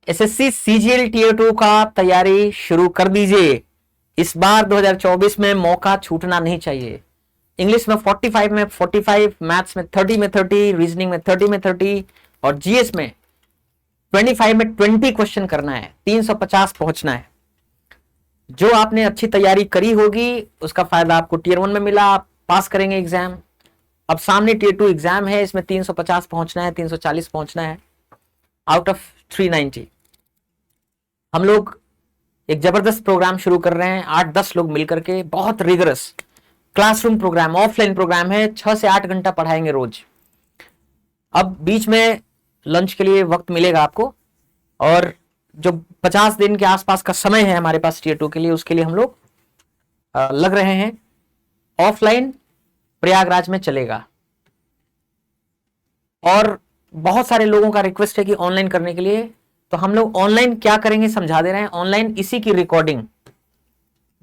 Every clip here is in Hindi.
एसएससी सीजीएल टीयर 2 का तैयारी शुरू कर दीजिए। इस बार 2024 में मौका छूटना नहीं चाहिए। इंग्लिश में 45 में 45, मैथ्स में 30 में 30, रीजनिंग में 30 में 30 और जीएस में 25 में 20 क्वेश्चन करना है। 350 पहुंचना है। जो आपने अच्छी तैयारी करी होगी उसका फायदा आपको टीयर 1 में मिला, आप पास करेंगे एग्जाम। अब सामने टीयर 2 एग्जाम है, इसमें 350 पहुंचना है, 340 पहुंचना है आउट ऑफ 390। हम लोग एक जबरदस्त प्रोग्राम शुरू कर रहे हैं, 8-10 लोग मिलकर के। बहुत rigorous classroom programme, offline programme है। 6 से 8 घंटा पढ़ाएंगे रोज। अब बीच में लंच के लिए वक्त मिलेगा आपको, और जो 50 दिन के आसपास का समय है हमारे पास टीयर 2 के लिए, उसके लिए हम लोग लग रहे हैं। ऑफलाइन प्रयागराज में चलेगा, और बहुत सारे लोगों का रिक्वेस्ट है कि ऑनलाइन करने के लिए। तो हम लोग ऑनलाइन क्या करेंगे समझा दे रहे हैं। ऑनलाइन इसी की रिकॉर्डिंग,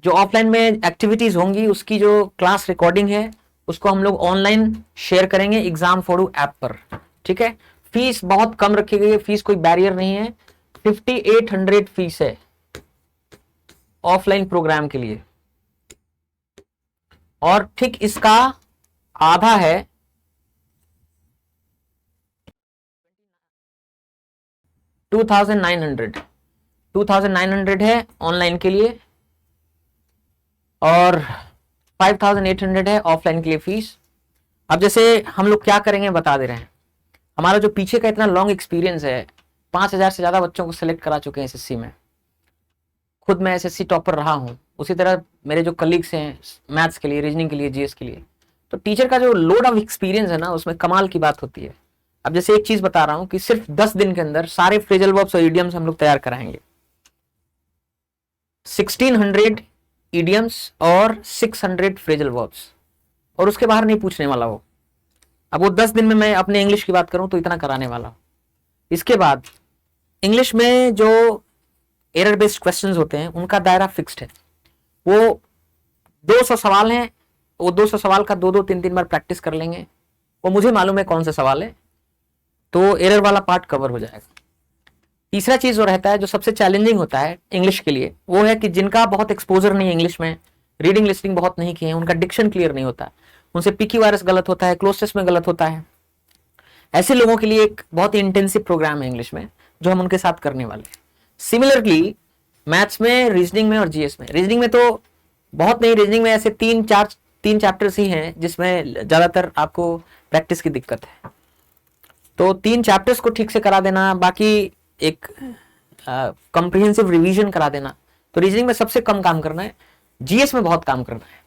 जो ऑफलाइन में एक्टिविटीज होंगी उसकी जो क्लास रिकॉर्डिंग है उसको हम लोग ऑनलाइन शेयर करेंगे एग्जाम फॉडू ऐप पर। ठीक है। फीस बहुत कम रखी गई है, फीस कोई बैरियर नहीं है। 5800 फीस है ऑफलाइन प्रोग्राम के लिए, और ठीक इसका आधा है 2900 है ऑनलाइन के लिए, और 5800 है ऑफलाइन के लिए फीस। अब जैसे हम लोग क्या करेंगे बता दे रहे हैं। हमारा जो पीछे का इतना लॉन्ग एक्सपीरियंस है, 5000 से ज्यादा बच्चों को सिलेक्ट करा चुके हैं एसएससी में। खुद मैं एसएससी टॉपर रहा हूं, उसी तरह मेरे जो कलीग्स हैं मैथ्स के लिए, रीजनिंग के लिए, जीएस के लिए। तो टीचर का जो लोड ऑफ एक्सपीरियंस है ना, उसमें कमाल की बात होती है। अब जैसे एक चीज बता रहा हूं कि सिर्फ 10 दिन के अंदर सारे फ्रेजल वर्ब्स और इडियम्स हम लोग तैयार कराएंगे। 1600 इडियम्स और 600 फ्रेजल वर्ब्स, और उसके बाहर नहीं पूछने वाला वो। अब वो 10 दिन में मैं अपने इंग्लिश की बात करूं तो इतना कराने वाला हूं। इसके बाद इंग्लिश में जो एरर बेस्ड क्वेश्चंस होते हैं उनका दायरा फिक्स्ड है। वो 200 सवाल हैं, वो 200 सवाल का 2-2, 3-3 बार प्रैक्टिस कर लेंगे। वो मुझे मालूम है कौन सा सवाल है, तो एरर वाला पार्ट कवर हो जाएगा। तीसरा चीज जो रहता है, जो सबसे चैलेंजिंग होता है इंग्लिश के लिए, वो है कि जिनका बहुत एक्सपोजर नहीं है इंग्लिश में, रीडिंग लिस्टिंग बहुत नहीं किए हैं, उनका डिक्शन क्लियर नहीं होता, उनसे पीक्यू वायरस गलत होता है, क्लोज टेस्ट में गलत होता है। ऐसे लोगों के लिए एक बहुत ही इंटेंसिव प्रोग्राम है इंग्लिश में, जो हम उनके साथ करने वाले हैं। सिमिलरली मैथ्स में, रीजनिंग में और जीएस में। रीजनिंग में तो बहुत नहीं, रीजनिंग में ऐसे 3 चैप्टर्स ही हैं जिसमें ज्यादातर आपको प्रैक्टिस की दिक्कत है। तो 3 चैप्टर्स को ठीक से करा देना, बाकी एक कॉम्प्रिहेंसिव रिवीजन करा देना। तो रीजनिंग में सबसे कम काम करना है, जीएस में बहुत काम करना है।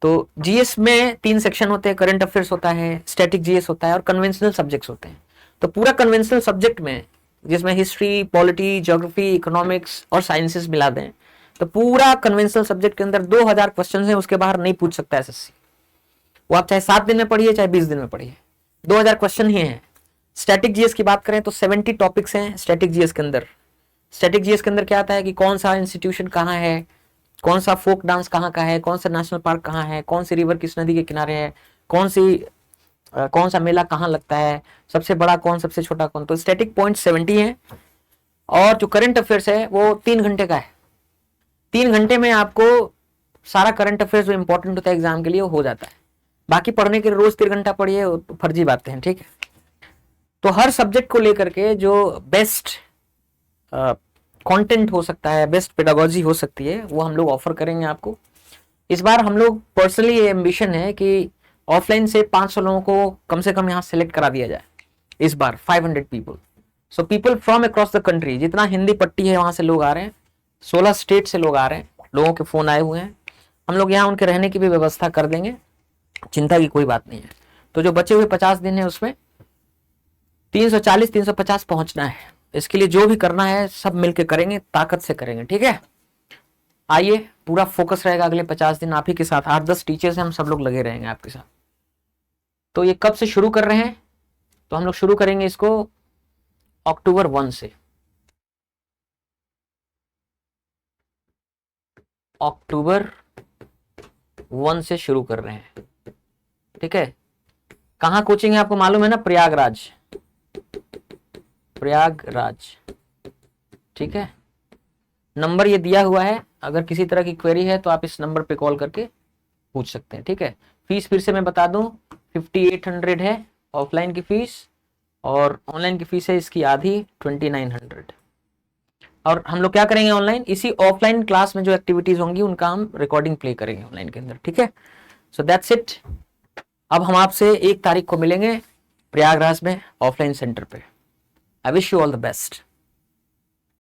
तो जीएस में 3 सेक्शन होते हैं, करंट अफेयर्स होता है, स्टैटिक जीएस होता है, और कन्वेंशनल सब्जेक्ट्स होते हैं। तो पूरा कन्वेंशनल सब्जेक्ट में, जिसमें हिस्ट्री, पॉलिटी, ज्योग्राफी, इकोनॉमिक्स और साइंसेस मिला दें, तो पूरा कन्वेंशनल सब्जेक्ट के अंदर 2000 क्वेश्चन है, उसके बाहर नहीं पूछ सकता एसएससी। वो आप चाहे 7 दिन में पढ़िए चाहे 20 दिन में पढ़िए, 2000 क्वेश्चन ही हैं। स्टैटिक जीएस की बात करें तो 70 टॉपिक्स हैं स्टैटिक जीएस के अंदर। स्टैटिक जीएस के अंदर क्या आता है कि कौन सा इंस्टीट्यूशन कहाँ है, कौन सा फोक डांस कहाँ का है, कौन सा नेशनल पार्क कहाँ है, कौन सी रिवर किस नदी के किनारे है, कौन सा मेला कहाँ लगता है, सबसे बड़ा कौन, सबसे छोटा कौन। तो स्टैटिक पॉइंट 70 है। और जो करंट अफेयर्स है वो 3 घंटे का है। 3 घंटे में आपको सारा करंट अफेयर्स जो इंपॉर्टेंट होता है एग्जाम के लिए वो हो जाता है। बाकी पढ़ने के लिए रोज 3 घंटा पढ़िए, फर्जी बातें हैं। ठीक है। तो हर सब्जेक्ट को लेकर के जो बेस्ट कंटेंट हो सकता है, बेस्ट पेडागोजी हो सकती है, वो हम लोग ऑफर करेंगे आपको। इस बार हम लोग पर्सनली ये एम्बिशन है कि ऑफलाइन से 500 लोगों को कम से कम यहाँ सेलेक्ट करा दिया जाए इस बार, 500 people. So people from across the country, जितना हिंदी पट्टी है वहां से लोग आ रहे हैं, 16 स्टेट से लोग आ रहे हैं, लोगों के फोन आए हुए हैं। हम लोग यहाँ उनके रहने की भी व्यवस्था कर देंगे, चिंता की कोई बात नहीं है। तो जो बचे हुए 50 दिन है उसमें 340-350 पहुंचना है। इसके लिए जो भी करना है सब मिलके करेंगे, ताकत से करेंगे। ठीक है। आइए, पूरा फोकस रहेगा अगले 50 दिन आप ही के साथ। 8-10 टीचर्स हैं, हम सब लोग लगे रहेंगे आपके साथ। तो ये कब से शुरू कर रहे हैं? तो हम लोग शुरू करेंगे इसको अक्टूबर 1 से। अक्टूबर 1 से शुरू कर रहे हैं। ठीक है। कहाँ कोचिंग है आपको मालूम है ना? प्रयागराज। प्रयागराज। ठीक है, नंबर ये दिया हुआ है, अगर किसी तरह की क्वेरी है तो आप इस नंबर पे कॉल करके पूछ सकते हैं। ठीक है, फीस फिर से मैं बता दूं, 5800 है ऑफलाइन की फीस, और ऑनलाइन की फीस है इसकी आधी, 2900। और हम लोग क्या करेंगे ऑनलाइन, इसी ऑफलाइन क्लास में जो एक्टिविटीज होंगी उनका हम रिकॉर्डिंग प्ले करेंगे ऑनलाइन के अंदर। ठीक है, सो दैट्स इट। अब हम आपसे 1 तारीख को मिलेंगे प्रयागराज में ऑफलाइन सेंटर पे। I wish you all the best.